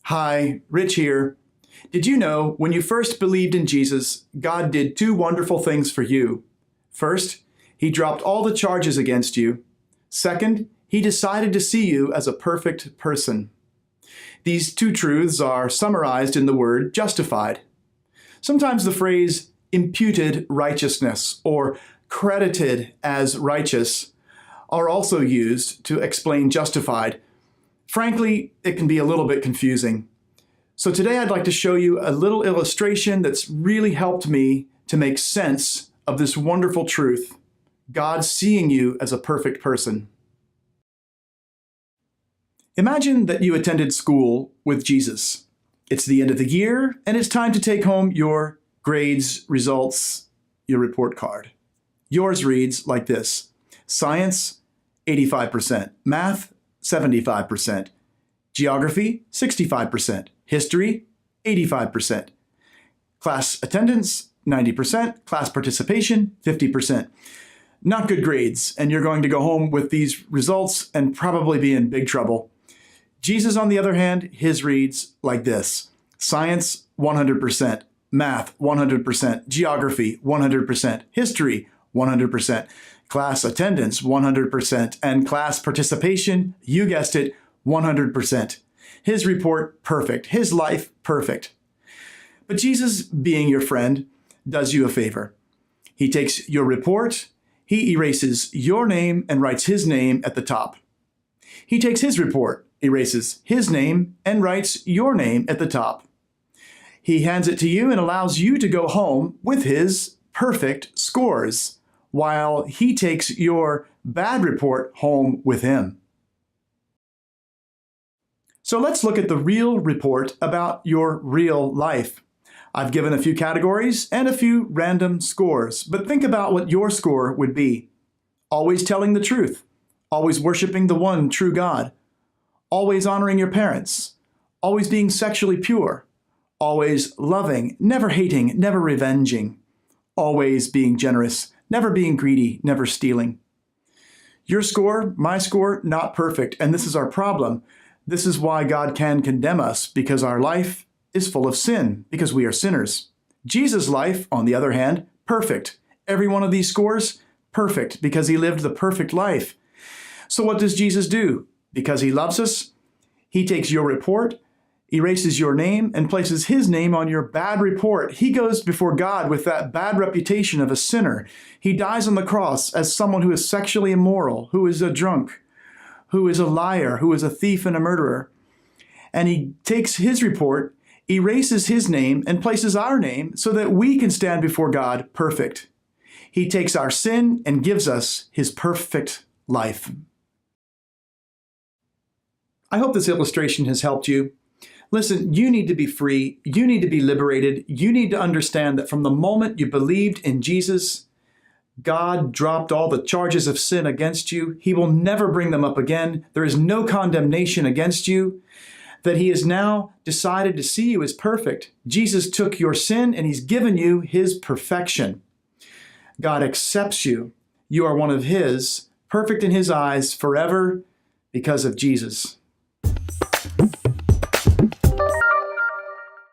Hi, Rich here. Did you know when you first believed in Jesus, God did two wonderful things for you? First, He dropped all the charges against you. Second, He decided to see you as a perfect person. These two truths are summarized in the word justified. Sometimes the phrase imputed righteousness or credited as righteous are also used to explain justified. Frankly, it can be a little bit confusing. So today I'd like to show you a little illustration that's really helped me to make sense of this wonderful truth, God seeing you as a perfect person. Imagine that you attended school with Jesus. It's the end of the year, and it's time to take home your grades, results, your report card. Yours reads like this: Science, 85%. Math, 75%. Geography, 65%. History, 85%. Class attendance, 90%. Class participation, 50%. Not good grades, and you're going to go home with these results and probably be in big trouble. Jesus, on the other hand, his reads like this: Science, 100%. Math, 100%. Geography, 100%. History, 100%. Class attendance, 100%. And class participation, you guessed it, 100%. His report, perfect. His life, perfect. But Jesus, being your friend, does you a favor. He takes your report, he erases your name and writes his name at the top. He takes his report, erases his name, and writes your name at the top. He hands it to you and allows you to go home with his perfect scores, while he takes your bad report home with him. So let's look at the real report about your real life. I've given a few categories and a few random scores, but think about what your score would be. Always telling the truth, always worshiping the one true God, always honoring your parents, always being sexually pure, always loving, never hating, never revenging, always being generous, never being greedy, never stealing. Your score, my score, not perfect, and this is our problem. This is why God can condemn us, because our life is full of sin, because we are sinners. Jesus' life, on the other hand, perfect. Every one of these scores, perfect, because he lived the perfect life. So what does Jesus do? Because he loves us, he takes your report, erases your name, and places his name on your bad report. He goes before God with that bad reputation of a sinner. He dies on the cross as someone who is sexually immoral, who is a drunk, who is a liar, who is a thief and a murderer. And he takes his report, erases his name, and places our name so that we can stand before God perfect. He takes our sin and gives us his perfect life. I hope this illustration has helped you. Listen, you need to be free. You need to be liberated. You need to understand that from the moment you believed in Jesus, God dropped all the charges of sin against you. He will never bring them up again. There is no condemnation against you. That he has now decided to see you as perfect. Jesus took your sin and he's given you his perfection. God accepts you. You are one of his, perfect in his eyes forever because of Jesus.